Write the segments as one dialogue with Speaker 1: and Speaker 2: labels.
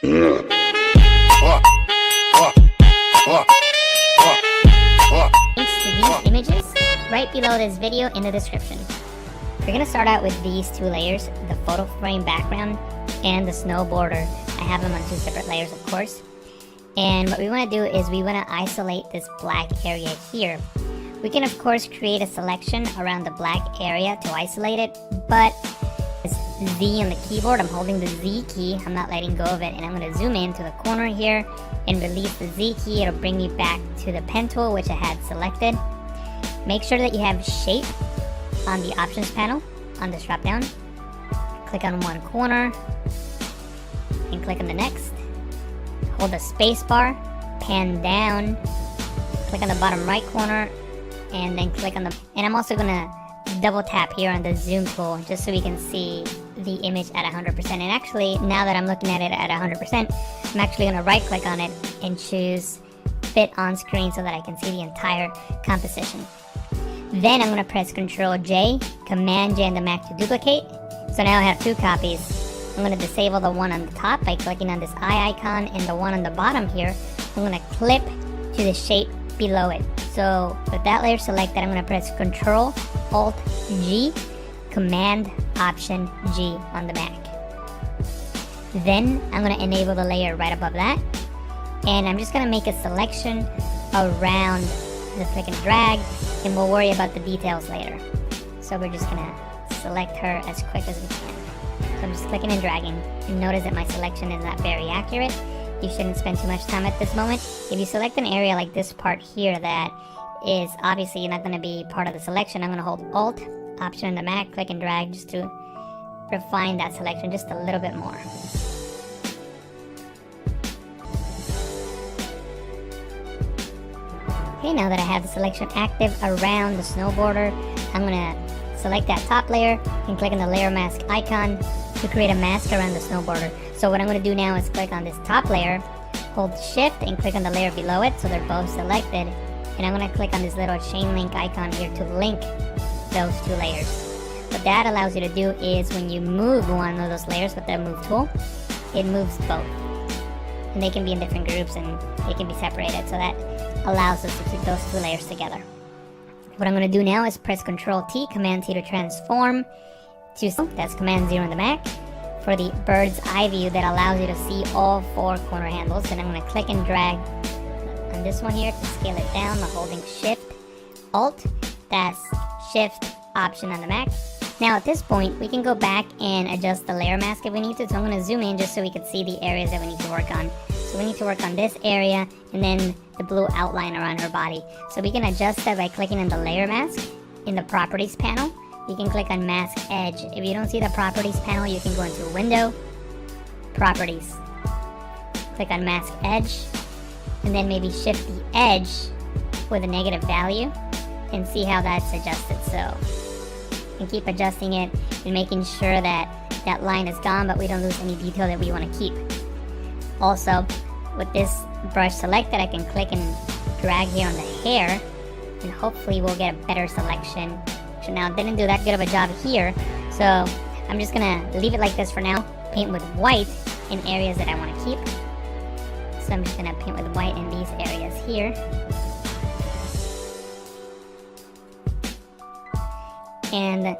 Speaker 1: Links to these images right below this video in the description. We're gonna start out with these two layers, the photo frame background and the snow border. I have them on two separate layers, of course. And what we want to do is we want to isolate this black area here. We can of course create a selection around the black area to isolate it, but it's Z on the keyboard. I'm holding the Z key, I'm not letting go of it, and I'm going to zoom in to the corner here and release the Z key. It'll bring me back to the pen tool, which I had selected. Make sure that you have shape on the options panel on this drop down. Click on one corner and click on the next. Hold the space bar, pan down, click on the bottom right corner, and then click on the, and I'm also gonna double tap here on the zoom tool just so we can see the image at 100%. And actually, now that I'm looking at it at 100%, I'm actually gonna right click on it and choose fit on screen so that I can see the entire composition. Then I'm gonna press Ctrl J, Command J on the Mac to duplicate. So now I have two copies. I'm going to disable the one on the top by clicking on this eye icon, and the one on the bottom here, I'm going to clip to the shape below it. So with that layer selected, I'm going to press Ctrl Alt G, Command Option G on the Mac. Then I'm going to enable the layer right above that, and I'm just going to make a selection around the click and drag, and we'll worry about the details later. So we're just going to select her as quick as we can. So I'm just clicking and dragging, and notice that my selection is not very accurate. You shouldn't spend too much time at this moment. If you select an area like this part here that is obviously not going to be part of the selection, I'm going to hold Alt, Option on the Mac, click and drag just to refine that selection just a little bit more. Okay, now that I have the selection active around the snow border, I'm going to select that top layer and click on the layer mask icon to create a mask around the snow border. So what I'm going to do now is click on this top layer, hold shift and click on the layer below it so they're both selected, and I'm going to click on this little chain link icon here to link those two layers. What that allows you to do is when you move one of those layers with the move tool, it moves both, and they can be in different groups and they can be separated, so that allows us to keep those two layers together. What I'm going to do now is press Ctrl T, Command T to transform to, that's Command 0 on the Mac, for the bird's eye view that allows you to see all four corner handles. And I'm going to click and drag on this one here to scale it down by holding Shift, Alt, that's Shift, Option on the Mac. Now at this point, we can go back and adjust the layer mask if we need to. So I'm going to zoom in just so we can see the areas that we need to work on. So we need to work on this area and then the blue outline around her body. So we can adjust that by clicking on the layer mask in the properties panel. You can click on mask edge. If you don't see the properties panel, you can go into window, properties, click on mask edge, and then maybe shift the edge with a negative value and see how that's adjusted. So you can keep adjusting it and making sure that that line is gone, but we don't lose any detail that we want to keep. Also, with this brush selected, I can click and drag here on the hair, and hopefully we'll get a better selection. So now, I didn't do that good of a job here, so I'm just gonna leave it like this for now. Paint with white in areas that I want to keep. So I'm just gonna paint with white in these areas here. And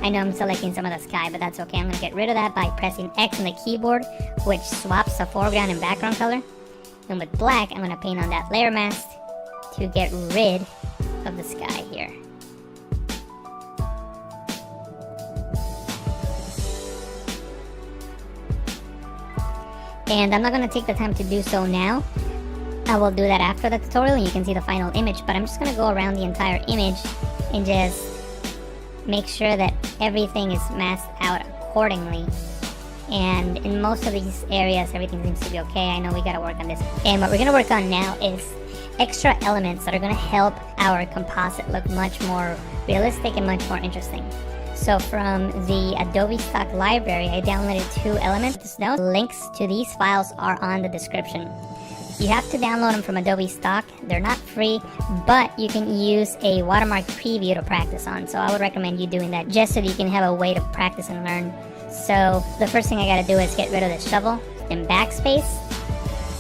Speaker 1: I know I'm selecting some of the sky, but that's okay. I'm going to get rid of that by pressing X on the keyboard, which swaps the foreground and background color. And with black, I'm going to paint on that layer mask to get rid of the sky here. And I'm not going to take the time to do so now. I will do that after the tutorial and you can see the final image, but I'm just going to go around the entire image and just make sure that everything is masked out accordingly. And in most of these areas, everything seems to be okay. I know we got to work on this. And what we're going to work on now is extra elements that are going to help our composite look much more realistic and much more interesting. So from the Adobe Stock library, I downloaded 2 elements. Now, links to these files are on the description. You have to download them from Adobe Stock. They're not free, but you can use a watermark preview to practice on. So I would recommend you doing that just so that you can have a way to practice and learn So the first thing I gotta do is get rid of the shovel in backspace,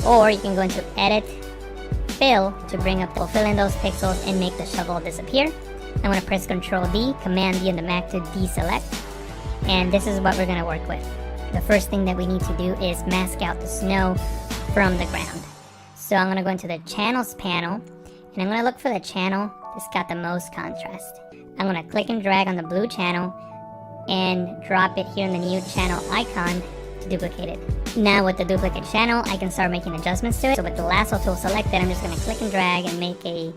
Speaker 1: or you can go into edit, fill to bring up, fill in those pixels and make the shovel disappear. I'm gonna press Ctrl D, Command D on the Mac to deselect, and this is what we're gonna work with. The first thing that we need to do is mask out the snow from the ground. So I'm gonna go into the channels panel, and I'm gonna look for the channel that's got the most contrast. I'm gonna click and drag on the blue channel and drop it here in the new channel icon to duplicate it. Now with the duplicate channel, I can start making adjustments to it. So with the lasso tool selected, I'm just gonna click and drag and make a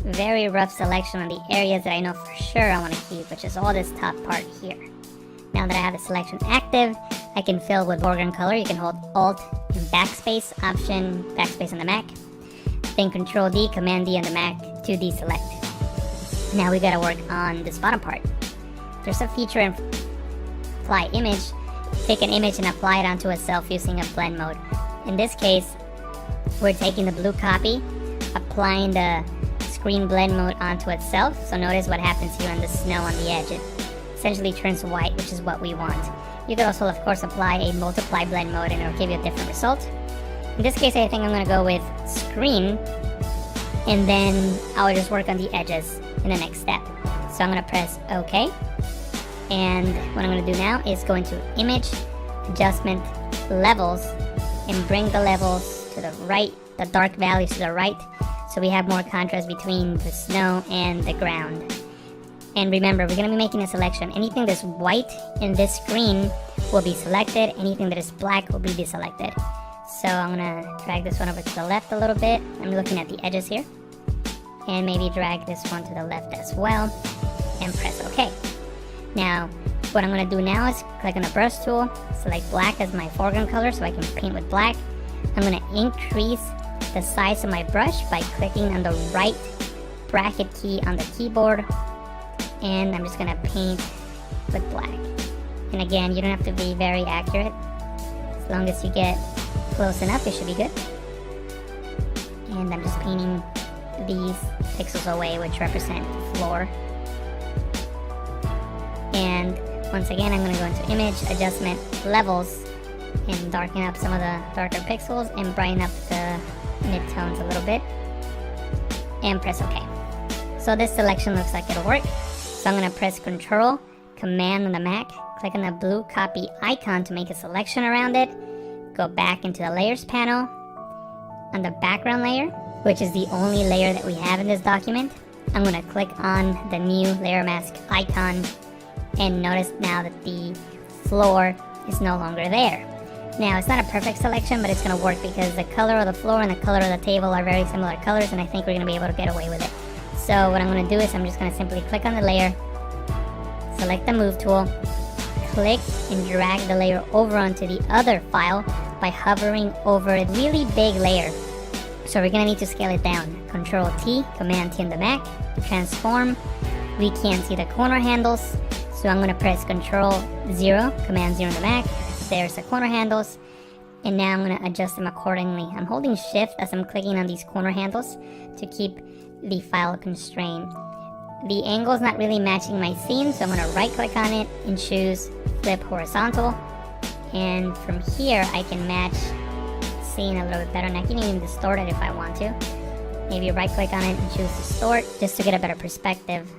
Speaker 1: very rough selection on the areas that I know for sure I wanna keep, which is all this top part here. Now that I have the selection active, I can fill with foreground color. You can hold Alt and Backspace, Option, Backspace on the Mac, then Control D, Command D on the Mac to deselect. Now we gotta work on this bottom part. There's a feature in Apply Image. Take an image and apply it onto itself using a blend mode. In this case, we're taking the blue copy, applying the screen blend mode onto itself. So notice what happens here on the snow on the edge. It essentially turns white, which is what we want. You could also, of course, apply a multiply blend mode and it'll give you a different result. In this case, I think I'm gonna go with screen, and then I'll just work on the edges in the next step. So I'm gonna press OK. And what I'm gonna do now is go into Image, Adjustment, Levels, and bring the levels to the right, the dark values to the right, so we have more contrast between the snow and the ground. And remember, we're gonna be making a selection. Anything that's white in this screen will be selected. Anything that is black will be deselected. So I'm gonna drag this one over to the left a little bit. I'm looking at the edges here. And maybe drag this one to the left as well. And press OK. Now, what I'm gonna do now is click on the brush tool, select black as my foreground color so I can paint with black. I'm gonna increase the size of my brush by clicking on the right bracket key on the keyboard. And I'm just gonna paint with black. And again, you don't have to be very accurate. As long as you get close enough, it should be good. And I'm just painting these pixels away, which represent the floor. And once again, I'm gonna go into Image, Adjustment, Levels, and darken up some of the darker pixels and brighten up the midtones a little bit. And press OK. So this selection looks like it'll work. So I'm gonna press Control, Command on the Mac, click on the blue copy icon to make a selection around it, go back into the Layers panel, on the background layer, which is the only layer that we have in this document. I'm gonna click on the new layer mask icon, and notice now that the floor is no longer there. Now, it's not a perfect selection, but it's gonna work because the color of the floor and the color of the table are very similar colors, and I think we're gonna be able to get away with it. So what I'm gonna do is I'm just gonna simply click on the layer, select the move tool, click and drag the layer over onto the other file by hovering over a really big layer. So we're gonna need to scale it down. Control T, Command T on the Mac, transform. We can't see the corner handles, so I'm gonna press Control 0, Command 0 on the Mac. There's the corner handles, and now I'm gonna adjust them accordingly. I'm holding Shift as I'm clicking on these corner handles to keep the file constrained. The angle is not really matching my scene, so I'm gonna right click on it and choose Flip Horizontal. And from here, I can match scene a little bit better, and I can even distort it if I want to. Maybe right click on it and choose Distort, just to get a better perspective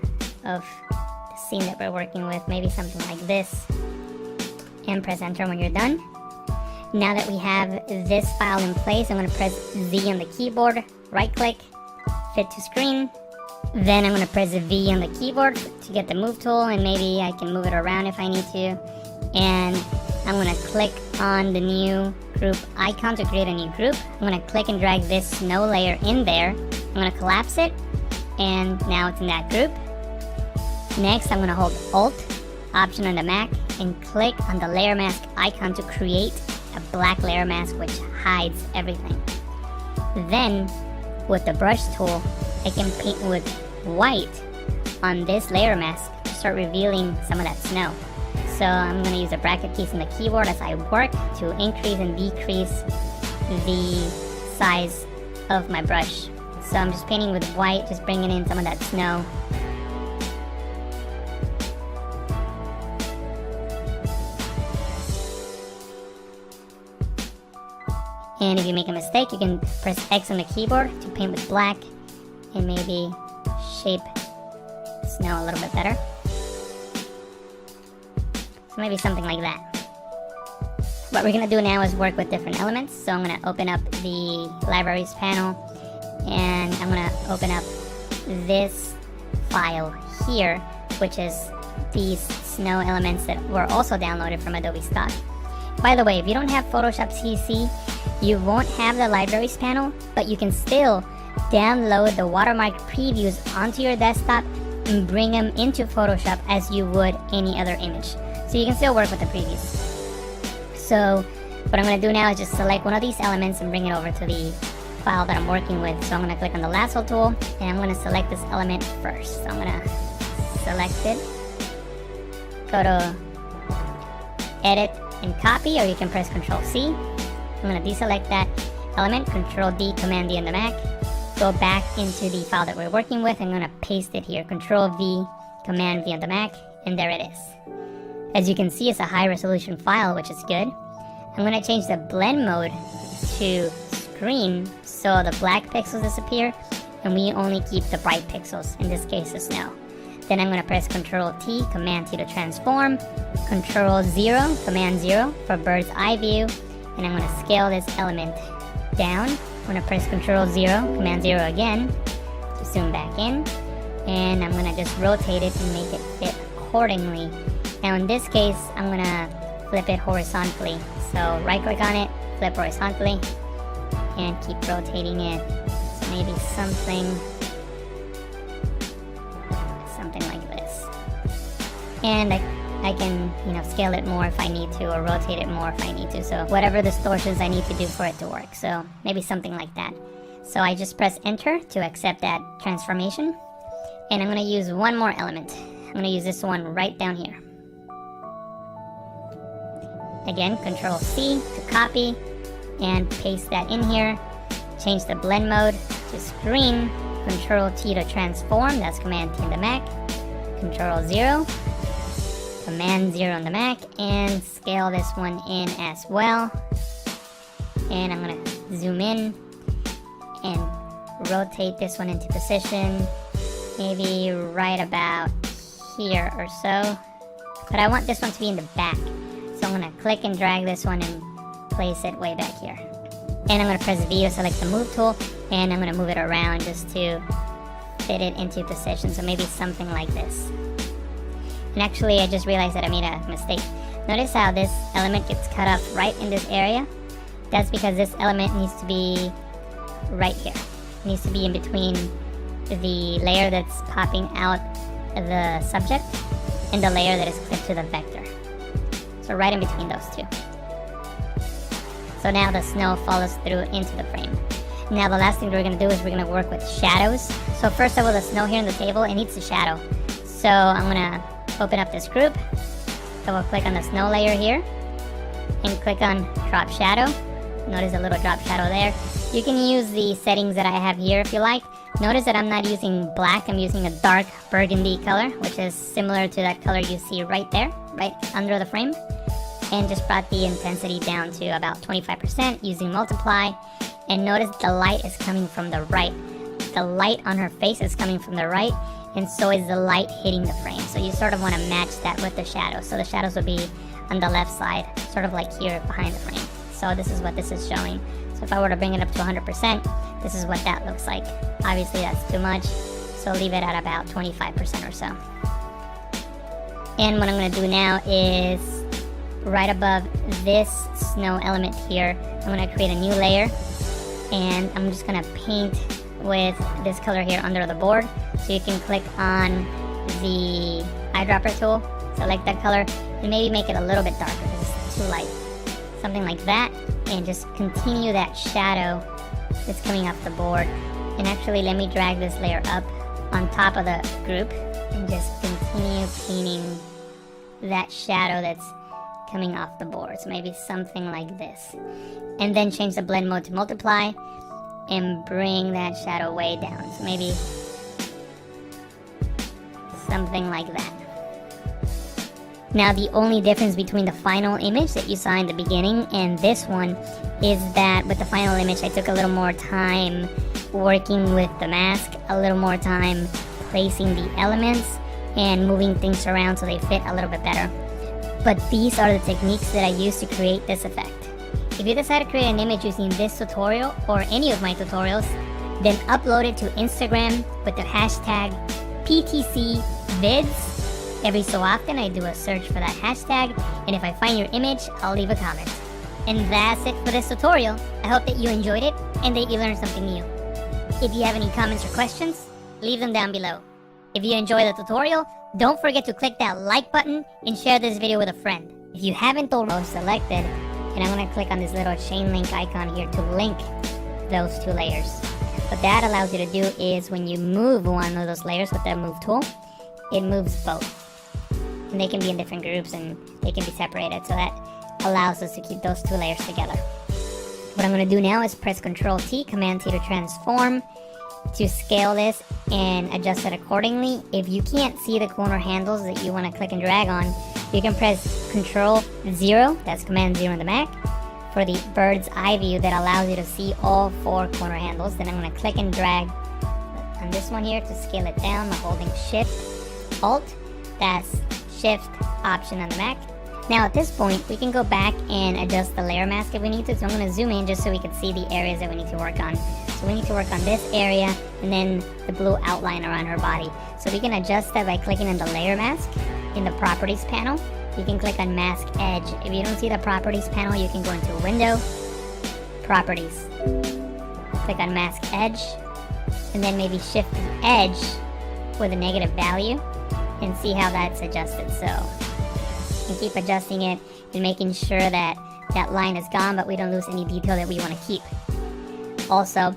Speaker 1: of the scene that we're working with. Maybe something like this. And press Enter when you're done. Now that we have this file in place, I'm gonna press Z on the keyboard, right click, Fit to Screen. Then I'm gonna press V on the keyboard to get the move tool, and maybe I can move it around if I need to. And I'm gonna click on the new group icon to create a new group. I'm gonna click and drag this snow layer in there. I'm gonna collapse it, and now it's in that group. Next, I'm gonna hold Alt, Option on the Mac, and click on the layer mask icon to create a black layer mask which hides everything. Then, with the brush tool, I can paint with white on this layer mask to start revealing some of that snow. So I'm going to use the bracket keys on the keyboard as I work to increase and decrease the size of my brush. So I'm just painting with white, just bringing in some of that snow. And if you make a mistake, you can press X on the keyboard to paint with black and maybe shape snow a little bit better. So maybe something like that. What we're gonna do now is work with different elements. So I'm gonna open up the libraries panel and I'm gonna open up this file here, which is these snow elements that were also downloaded from Adobe Stock. By the way, if you don't have Photoshop CC, you won't have the libraries panel, but you can still download the watermark previews onto your desktop and bring them into Photoshop as you would any other image. So you can still work with the previews. So what I'm going to do now is just select one of these elements and bring it over to the file that I'm working with. So I'm going to click on the lasso tool and I'm going to select this element first. So I'm going to select it, go to edit and copy, or you can press Ctrl C. I'm going to deselect that element, Ctrl D, Command D on the Mac, go back into the file that we're working with. I'm going to paste it here, Ctrl V, Command V on the Mac, and there it is. As you can see, it's a high resolution file, which is good. I'm going to change the blend mode to screen so the black pixels disappear and we only keep the bright pixels, in this case the snow. Then I'm going to press Ctrl T, Command T to transform, Ctrl 0, Command 0 for bird's eye view, and I'm going to scale this element down. I'm going to press Ctrl 0, Command 0 again to zoom back in, and I'm going to just rotate it and make it fit accordingly. Now in this case, I'm going to flip it horizontally. So right click on it, flip horizontally, and keep rotating it. So maybe something like this. And I can, scale it more if I need to, or rotate it more if I need to. So whatever distortions I need to do for it to work. So maybe something like that. So I just press enter to accept that transformation. And I'm going to use one more element. I'm going to use this one right down here. Again, Ctrl C to copy and paste that in here. Change the blend mode to screen. Ctrl T to transform, that's Command T on the Mac. Ctrl 0, Command 0 on the Mac, and scale this one in as well. And I'm going to zoom in and rotate this one into position, maybe right about here or so. But I want this one to be in the back. So I'm going to click and drag this one and place it way back here. And I'm going to press V to select the move tool, and I'm going to move it around just to fit it into position. So maybe something like this. And actually, I just realized that I made a mistake. Notice how this element gets cut off right in this area? That's because this element needs to be right here. It needs to be in between the layer that's popping out the subject and the layer that is clipped to the vector. So right in between those two. So now the snow follows through into the frame. Now the last thing we're going to do is we're going to work with shadows. So first of all, the snow here on the table, it needs a shadow. So I'm going to open up this group, double click on the snow layer here, and click on drop shadow. Notice a little drop shadow there. You can use the settings that I have here if you like. Notice that I'm not using black, I'm using a dark burgundy color, which is similar to that color you see right there, right under the frame. And just brought the intensity down to about 25% using multiply. And notice the light is coming from the right. The light on her face is coming from the right, and so is the light hitting the frame. So you sort of want to match that with the shadows. So the shadows will be on the left side, sort of like here behind the frame. So this is what this is showing. So if I were to bring it up to 100%, this is what that looks like. Obviously that's too much, so leave it at about 25% or so. And what I'm going to do now is right above this snow element here, I'm going to create a new layer, and I'm just going to paint with this color here under the board. So you can click on the eyedropper tool, select that color, and maybe make it a little bit darker because it's too light. Something like that, and just continue that shadow that's coming off the board. And actually, let me drag this layer up on top of the group and just continue painting that shadow that's coming off the board. So maybe something like this. And then change the blend mode to multiply and bring that shadow way down. So maybe something like that. Now the only difference between the final image that you saw in the beginning and this one is that with the final image I took a little more time working with the mask, a little more time placing the elements and moving things around so they fit a little bit better. But these are the techniques that I use to create this effect. If you decide to create an image using this tutorial or any of my tutorials, then upload it to Instagram with the hashtag PTCVids. Every so often I do a search for that hashtag, and if I find your image, I'll leave a comment. And that's it for this tutorial. I hope that you enjoyed it and that you learned something new. If you have any comments or questions, leave them down below. If you enjoy the tutorial, don't forget to click that like button and share this video with a friend. If you haven't already selected, and I'm going to click on this little chain link icon here to link those two layers. What that allows you to do is when you move one of those layers with the move tool, it moves both. And they can be in different groups and they can be separated, so that allows us to keep those two layers together. What I'm going to do now is press Ctrl T, Command T to transform, to scale this and adjust it accordingly. If you can't see the corner handles that you want to click and drag on, you can press Ctrl 0, that's Command 0 on the Mac, for the bird's eye view that allows you to see all 4 corner handles. Then I'm going to click and drag on this one here to scale it down by holding Shift Alt, that's Shift Option on the Mac. Now at this point we can go back and adjust the layer mask if we need to, so I'm going to zoom in just so we can see the areas that we need to work on. So we need to work on this area and then the blue outline around her body. So we can adjust that by clicking on the layer mask in the properties panel. You can click on mask edge. If you don't see the properties panel, you can go into window, properties, click on mask edge, and then maybe shift the edge with a negative value and see how that's adjusted. So you can keep adjusting it and making sure that that line is gone, but we don't lose any detail that we want to keep. Also,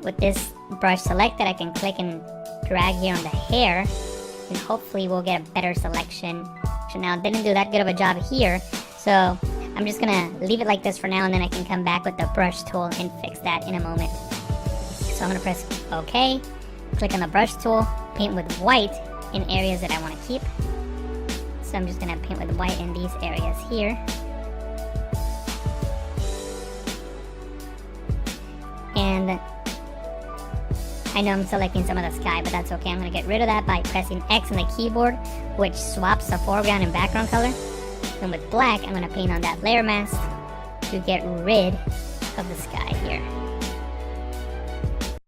Speaker 1: with this brush selected, I can click and drag here on the hair, and hopefully we'll get a better selection. So now I didn't do that good of a job here, so I'm just gonna leave it like this for now, and then I can come back with the brush tool and fix that in a moment. So I'm gonna press OK, click on the brush tool, paint with white in areas that I want to keep. So I'm just gonna paint with white in these areas here. And I know I'm selecting some of the sky, but that's okay. I'm going to get rid of that by pressing X on the keyboard, which swaps the foreground and background color. And with black, I'm going to paint on that layer mask to get rid of the sky here.